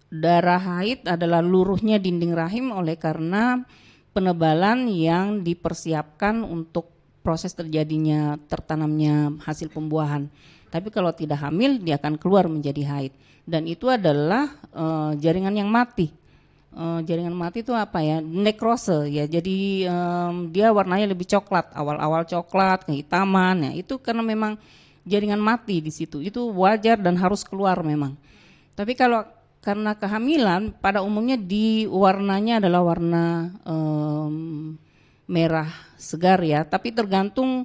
darah haid adalah luruhnya dinding rahim oleh karena penebalan yang dipersiapkan untuk proses terjadinya tertanamnya hasil pembuahan. Tapi kalau tidak hamil dia akan keluar menjadi haid, dan itu adalah jaringan yang mati. Jaringan mati itu apa ya? Nekrose ya. Jadi dia warnanya lebih coklat, awal-awal coklat, kehitaman ya. Itu karena memang jaringan mati di situ. Itu wajar dan harus keluar memang. Tapi kalau karena kehamilan pada umumnya warnanya adalah warna merah segar ya, tapi tergantung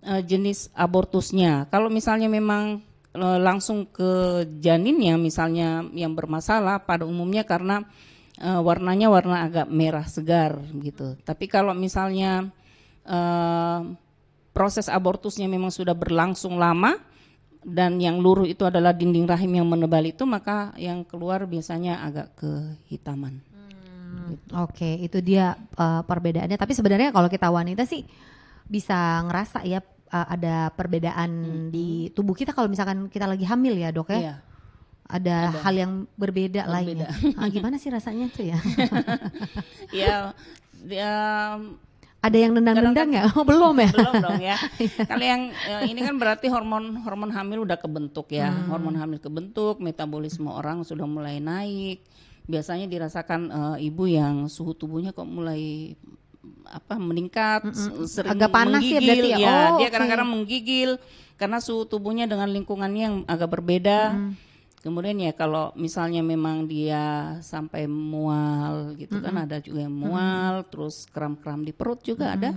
jenis abortusnya. Kalau misalnya memang langsung ke janinnya misalnya yang bermasalah, pada umumnya karena warnanya warna agak merah segar gitu. Tapi kalau misalnya proses abortusnya memang sudah berlangsung lama dan yang luruh itu adalah dinding rahim yang menebal itu, maka yang keluar biasanya agak kehitaman. Oke, itu dia perbedaannya. Tapi sebenarnya kalau kita wanita sih bisa ngerasa ya ada perbedaan di tubuh kita kalau misalkan kita lagi hamil ya dok ya. Iya. Ada hal yang berbeda lainnya. Gimana sih rasanya tuh ya? Ya, ada yang nendang-nendang ya? Oh belum ya? belum dong ya. Kalau yang ini kan berarti hormon hamil udah kebentuk ya. Hormon hamil kebentuk, metabolisme orang sudah mulai naik. Biasanya dirasakan ibu yang suhu tubuhnya kok mulai meningkat, sering agak panas ya menggigil, berarti ya. Dia kadang-kadang menggigil karena suhu tubuhnya dengan lingkungannya yang agak berbeda. Kemudian ya kalau misalnya memang dia sampai mual gitu kan, ada juga yang mual, terus kram-kram di perut juga ada.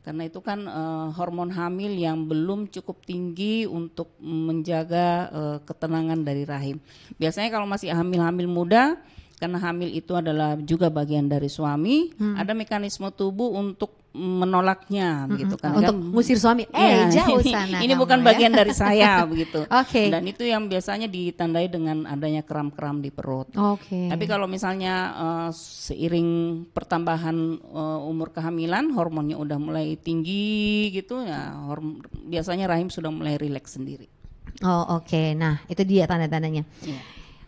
Karena itu kan hormon hamil yang belum cukup tinggi untuk menjaga ketenangan dari rahim. Biasanya kalau masih hamil-hamil muda, karena hamil itu adalah juga bagian dari suami, ada mekanisme tubuh untuk menolaknya begitu kan. Untuk ngusir suami. Jauh sana. Ini kamu bukan ya. bagian dari saya begitu. Oke. Dan itu yang biasanya ditandai dengan adanya kram-kram di perut. Oke. Tapi kalau misalnya seiring pertambahan umur kehamilan, hormonnya udah mulai tinggi gitu ya, biasanya rahim sudah mulai rileks sendiri. Oh, oke. Nah, itu dia tanda-tandanya. Iya.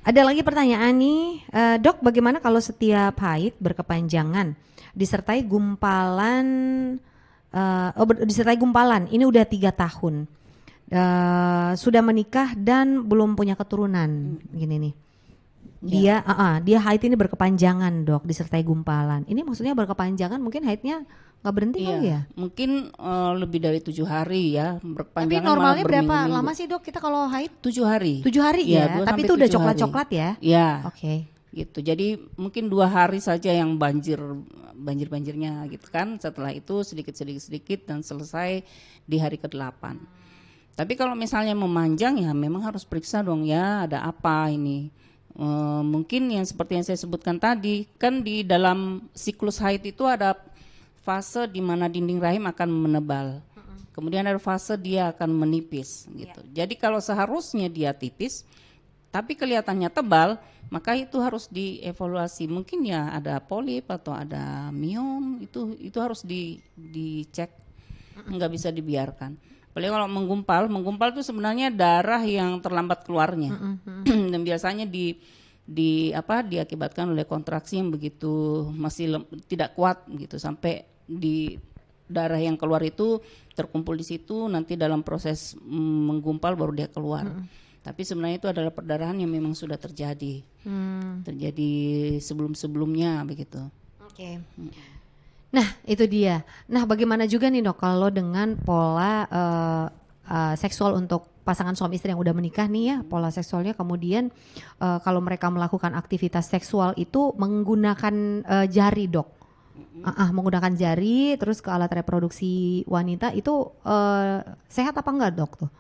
Ada lagi pertanyaan nih, Dok, bagaimana kalau setiap haid berkepanjangan disertai gumpalan, disertai gumpalan, ini udah 3 tahun, sudah menikah dan belum punya keturunan, gini nih. Dia haid ini berkepanjangan, Dok, disertai gumpalan. Ini maksudnya berkepanjangan, mungkin haidnya nggak berhenti kali ya? Mungkin lebih dari 7 hari ya, Tapi berkepanjangan. normalnya berapa lama sih, Dok, kita kalau haid? 7 hari. 7 hari ya, tapi itu udah coklat-coklat ya? Iya. Oke. Gitu. Jadi mungkin 2 hari saja yang banjirnya gitu kan. Setelah itu sedikit dan selesai di hari ke-8. Tapi kalau misalnya memanjang ya memang harus periksa dong ya, ada apa ini. Mungkin yang seperti yang saya sebutkan tadi, kan di dalam siklus haid itu ada fase di mana dinding rahim akan menebal. Kemudian ada fase dia akan menipis gitu. Jadi kalau seharusnya dia tipis tapi kelihatannya tebal, maka itu harus dievaluasi. Mungkin ya ada polip atau ada miom, itu harus dicek. Nggak bisa dibiarkan. Apalagi kalau menggumpal itu sebenarnya darah yang terlambat keluarnya. Dan biasanya diakibatkan oleh kontraksi yang begitu masih tidak kuat gitu, sampai di darah yang keluar itu terkumpul di situ, nanti dalam proses menggumpal baru dia keluar. Tapi sebenarnya itu adalah perdarahan yang memang sudah terjadi sebelum-sebelumnya begitu. Oke. Nah itu dia. Nah bagaimana juga nih, Dok, kalau dengan pola seksual untuk pasangan suami istri yang udah menikah nih ya, pola seksualnya kemudian kalau mereka melakukan aktivitas seksual itu menggunakan jari, Dok. Menggunakan jari terus ke alat reproduksi wanita itu sehat apa enggak, Dok, tuh?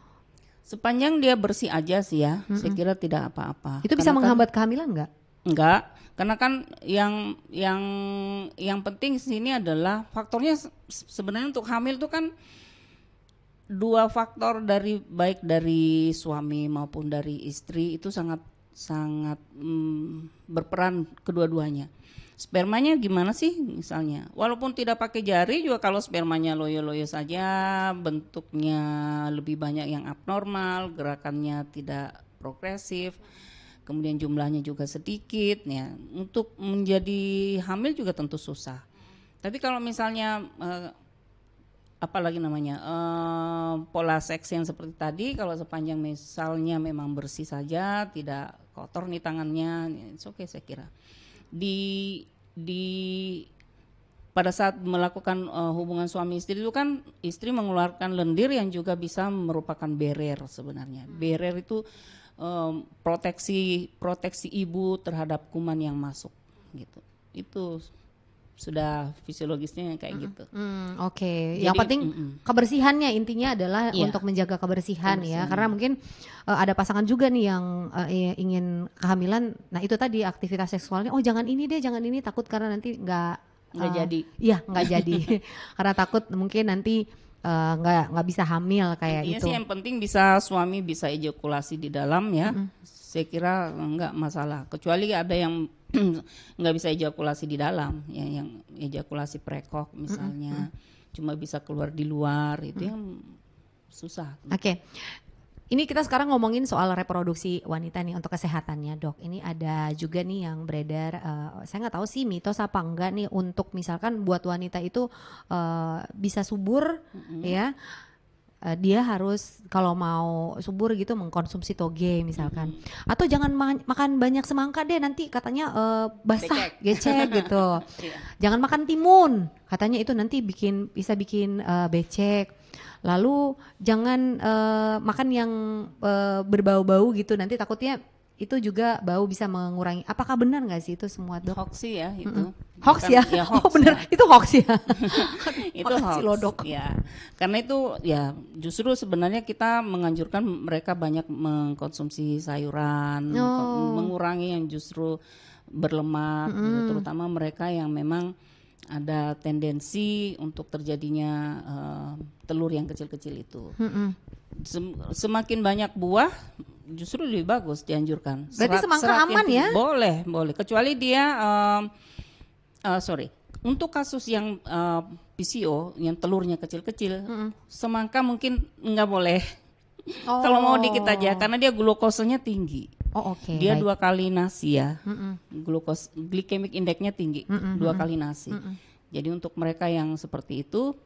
Sepanjang dia bersih aja sih ya, saya kira tidak apa-apa. Itu bisa menghambat kehamilan enggak? Enggak, karena kan yang penting di sini adalah faktornya sebenarnya untuk hamil itu kan 2 faktor, baik dari suami maupun dari istri itu sangat berperan kedua-duanya. Spermanya gimana sih misalnya, walaupun tidak pakai jari juga kalau spermanya loyo-loyo saja, bentuknya lebih banyak yang abnormal, gerakannya tidak progresif, kemudian jumlahnya juga sedikit ya, untuk menjadi hamil juga tentu susah. Tapi kalau misalnya pola seks yang seperti tadi, kalau sepanjang misalnya memang bersih saja, tidak kotor nih tangannya, it's okay saya kira. Pada saat melakukan hubungan suami istri itu kan istri mengeluarkan lendir yang juga bisa merupakan barrier sebenarnya. Barrier itu proteksi ibu terhadap kuman yang masuk gitu. Itu sudah fisiologisnya kayak gitu. Oke. Yang penting kebersihannya intinya adalah untuk menjaga kebersihan ya. Karena mungkin ada pasangan juga nih yang ingin kehamilan. Nah itu tadi aktivitas seksualnya. Oh jangan ini deh, jangan ini, takut karena nanti nggak jadi. Iya nggak jadi. Karena takut mungkin nanti nggak bisa hamil kayak Intinya itu. Sih yang penting suami bisa ejakulasi di dalam ya. Saya kira nggak masalah. Kecuali ada yang nggak bisa ejakulasi di dalam, ya, yang ejakulasi prekok misalnya, cuma bisa keluar di luar, itu yang susah. Oke. Ini kita sekarang ngomongin soal reproduksi wanita nih untuk kesehatannya, Dok. Ini ada juga nih yang beredar, saya nggak tahu sih mitos apa enggak nih, untuk misalkan buat wanita itu bisa subur ya. Dia harus kalau mau subur gitu mengkonsumsi toge misalkan, atau jangan makan banyak semangka deh, nanti katanya basah, becek gitu. Jangan makan timun, katanya itu nanti bisa bikin becek. Lalu jangan makan yang berbau-bau gitu, nanti takutnya itu juga bau bisa mengurangi. Apakah benar nggak sih itu semua, Dok? Hoax sih ya itu. Hoax ya? Hoax, oh benar, ya. Itu hoax ya? Itu hoax, Dok. Ya. Karena itu ya justru sebenarnya kita menganjurkan mereka banyak mengkonsumsi sayuran, mengurangi yang justru berlemak, gitu, terutama mereka yang memang ada tendensi untuk terjadinya telur yang kecil-kecil itu. Semakin banyak buah justru lebih bagus, dianjurkan. Berarti semangka aman ya? Boleh, kecuali dia untuk kasus yang PCO yang telurnya kecil-kecil, semangka mungkin nggak boleh. Kalau mau dikit aja, karena dia glukosanya tinggi. Oh oke. Dia baik. 2 kali nasi ya, glycemic indexnya tinggi, 2 kali nasi. Jadi untuk mereka yang seperti itu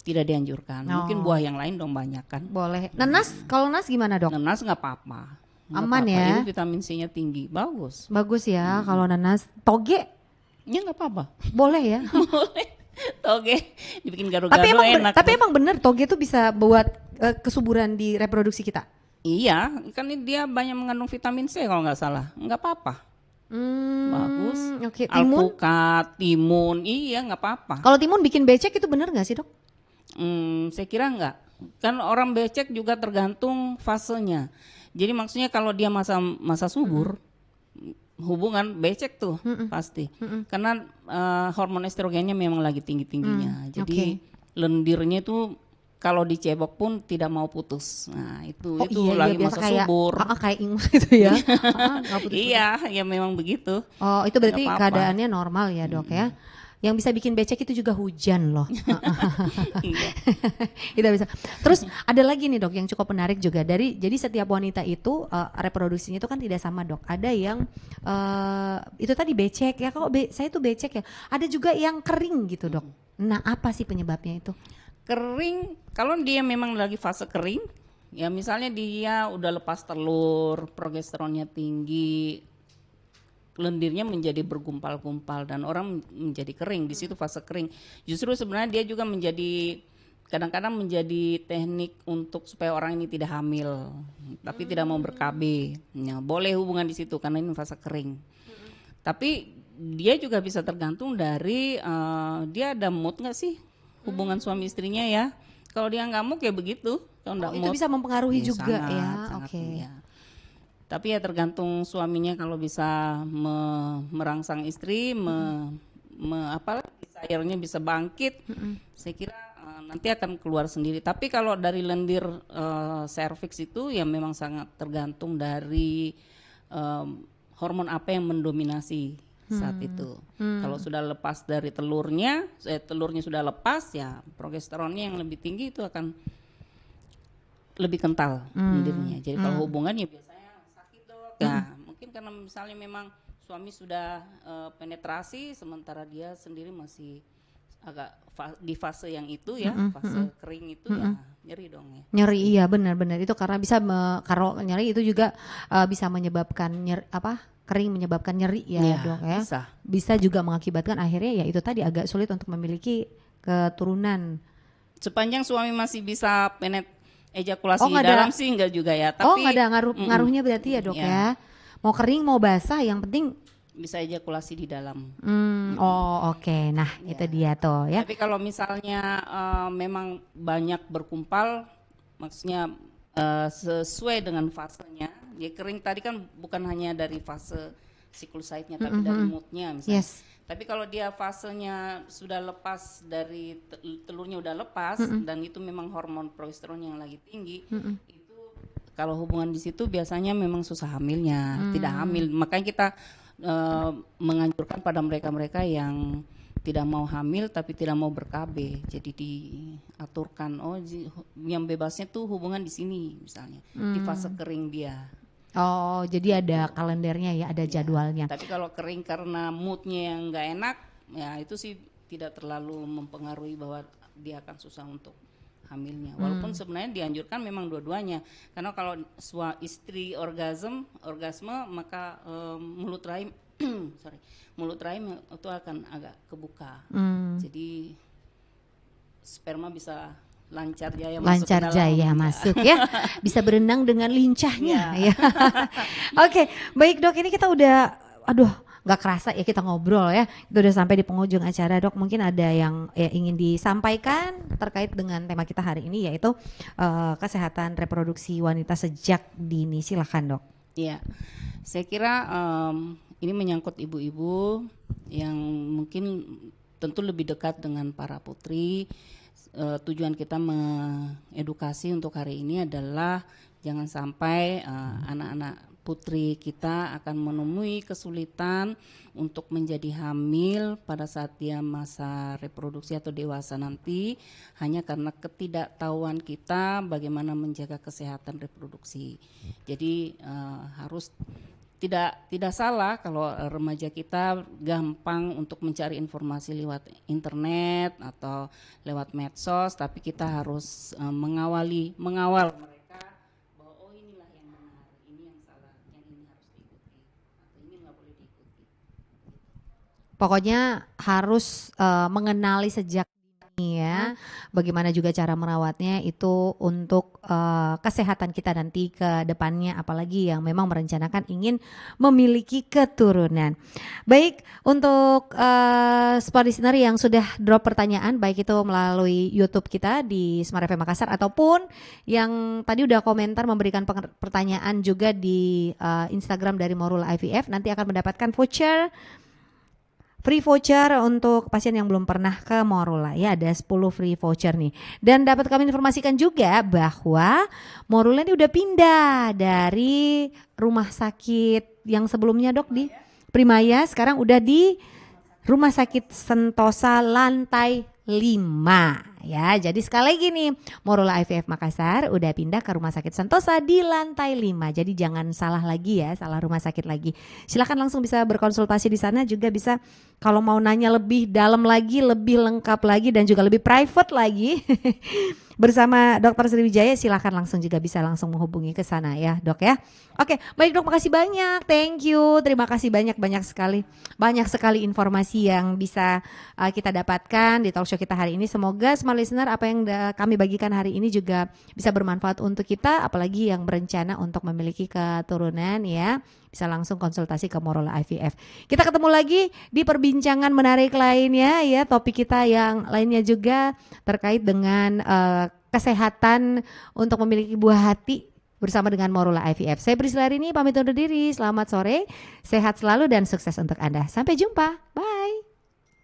tidak dianjurkan. Mungkin buah yang lain dong banyak kan. Boleh. Nanas, kalau nanas gimana dok? Nanas nggak apa-apa. Aman ya? Itu vitamin C-nya tinggi, bagus. Bagus ya kalau nanas. Toge? Ya nggak apa-apa. Boleh ya? Boleh. Toge dibikin gado-gado enak. Tapi emang bener toge itu bisa buat kesuburan di reproduksi kita? Iya, kan dia banyak mengandung vitamin C kalau nggak salah, nggak apa-apa. Bagus. Okay. Timun? Alpukat, timun, iya nggak apa-apa. Kalau timun bikin becek itu bener nggak sih dok? Saya kira nggak. Kan orang becek juga tergantung fasenya. Jadi maksudnya kalau dia masa subur, hubungan becek tuh pasti. Karena hormon estrogennya memang lagi tinggi-tingginya. Jadi lendirnya itu kalau dicebok pun tidak mau putus. Nah, itu lagi masa subur. Kayak ingus gitu ya. Iya, ya memang begitu. Oh, itu berarti keadaannya normal ya, Dok ya. Yang bisa bikin becek itu juga hujan loh. Iya. Tidak bisa. Terus ada lagi nih dok yang cukup menarik juga jadi setiap wanita itu reproduksinya itu kan tidak sama dok. Ada yang itu tadi becek ya, kalau saya tuh becek ya. Ada juga yang kering gitu dok. Nah apa sih penyebabnya itu? Kering, kalau dia memang lagi fase kering, ya misalnya dia udah lepas telur, progesteronnya tinggi, lendirnya menjadi bergumpal-gumpal dan orang menjadi kering, di situ fase kering. Justru sebenarnya dia juga menjadi kadang-kadang menjadi teknik untuk supaya orang ini tidak hamil, tapi tidak mau ber-KB. Ya, boleh hubungan di situ karena ini fase kering. Tapi dia juga bisa tergantung dari dia ada mood nggak sih hubungan suami istrinya ya. Kalau dia nggak mood ya begitu. Kalau itu mood, bisa mempengaruhi juga ya. Oke. Tapi ya tergantung suaminya kalau bisa merangsang istri, desire-nya bisa bangkit, saya kira nanti akan keluar sendiri. Tapi kalau dari lendir serviks itu ya memang sangat tergantung dari hormon apa yang mendominasi saat itu. Kalau sudah lepas dari telurnya sudah lepas ya progesteronnya yang lebih tinggi itu akan lebih kental lendirnya. Jadi kalau hubungan ya biasanya sakit dok. Ya mungkin karena misalnya memang suami sudah penetrasi sementara dia sendiri masih agak di fase yang itu ya, fase kering itu ya nyeri dong ya. Nyeri iya benar-benar itu karena bisa kalau nyeri itu juga bisa menyebabkan kering menyebabkan nyeri ya dok ya. Bisa juga mengakibatkan akhirnya ya itu tadi agak sulit untuk memiliki keturunan. Sepanjang suami masih bisa ejakulasi di dalam sih enggak juga ya. Tapi nggak ada ngaruhnya berarti ya dok ya. Mau kering mau basah yang penting bisa ejakulasi di dalam. Oke. Nah itu dia tuh ya. Tapi kalau misalnya memang banyak berkumpal, maksudnya sesuai dengan fasenya. Ya kering tadi kan bukan hanya dari fase siklus-nya tapi dari moodnya misalnya. Tapi kalau dia fasenya sudah lepas dari telurnya udah lepas dan itu memang hormon progesteron yang lagi tinggi, itu kalau hubungan di situ biasanya memang susah hamilnya, tidak hamil. Makanya kita menganjurkan pada mereka-mereka yang tidak mau hamil tapi tidak mau ber-KB. Jadi diaturkan yang bebasnya tuh hubungan di sini misalnya, di fase kering dia. Oh, jadi ada kalendernya ya, ada jadwalnya. Tapi kalau kering karena moodnya yang nggak enak, ya itu sih tidak terlalu mempengaruhi bahwa dia akan susah untuk hamilnya. Walaupun sebenarnya dianjurkan memang dua-duanya. Karena kalau istri orgasme maka mulut rahim itu akan agak kebuka. Jadi sperma bisa lancar jaya masuk ya, bisa berenang dengan lincahnya ya. Oke, baik dok, ini kita udah nggak kerasa ya kita ngobrol ya, itu udah sampai di penghujung acara dok. Mungkin ada yang ingin disampaikan terkait dengan tema kita hari ini yaitu kesehatan reproduksi wanita sejak dini, silakan dok. Iya, saya kira Ini menyangkut ibu-ibu yang mungkin tentu lebih dekat dengan para putri. Tujuan kita mengedukasi untuk hari ini adalah jangan sampai anak-anak putri kita akan menemui kesulitan untuk menjadi hamil pada saat dia masa reproduksi atau dewasa nanti, hanya karena ketidaktahuan kita bagaimana menjaga kesehatan reproduksi. Jadi harus tidak salah kalau remaja kita gampang untuk mencari informasi lewat internet atau lewat medsos, tapi kita harus mengawal mereka bahwa oh inilah yang benar, ini yang salah, yang ini harus diikuti, atau ini nggak boleh diikuti. Pokoknya harus mengenali sejak dini ya, bagaimana juga cara merawatnya itu untuk kesehatan kita nanti ke depannya, apalagi yang memang merencanakan ingin memiliki keturunan. Baik, untuk Smart Listener yang sudah drop pertanyaan, baik itu melalui YouTube kita di Smart FM Makassar ataupun yang tadi udah komentar memberikan pertanyaan juga di Instagram dari Morula IVF, nanti akan mendapatkan free voucher untuk pasien yang belum pernah ke Morula ya, ada 10 free voucher nih. Dan dapat kami informasikan juga bahwa Morula ini udah pindah dari rumah sakit yang sebelumnya Dok di Primaya, sekarang udah di Rumah Sakit Sentosa lantai 5 ya. Jadi sekali lagi nih, Morula IVF Makassar udah pindah ke Rumah Sakit Sentosa di lantai 5. Jadi jangan salah lagi ya, salah rumah sakit lagi. Silakan langsung bisa berkonsultasi di sana, juga bisa kalau mau nanya lebih dalam lagi, lebih lengkap lagi dan juga lebih private lagi bersama Dr. Sriwijaya, silakan langsung juga bisa langsung menghubungi ke sana ya Dok ya. Oke, baik Dok, makasih banyak, thank you, terima kasih banyak sekali informasi yang bisa kita dapatkan di talk show kita hari ini. Semoga Smart Listener apa yang kami bagikan hari ini juga bisa bermanfaat untuk kita, apalagi yang berencana untuk memiliki keturunan ya, bisa langsung konsultasi ke Morula IVF. Kita ketemu lagi di perbincangan menarik lainnya ya, topik kita yang lainnya juga terkait dengan kesehatan untuk memiliki buah hati bersama dengan Morula IVF. Saya Priscilla ini pamit undur diri. Selamat sore, sehat selalu dan sukses untuk Anda. Sampai jumpa. Bye.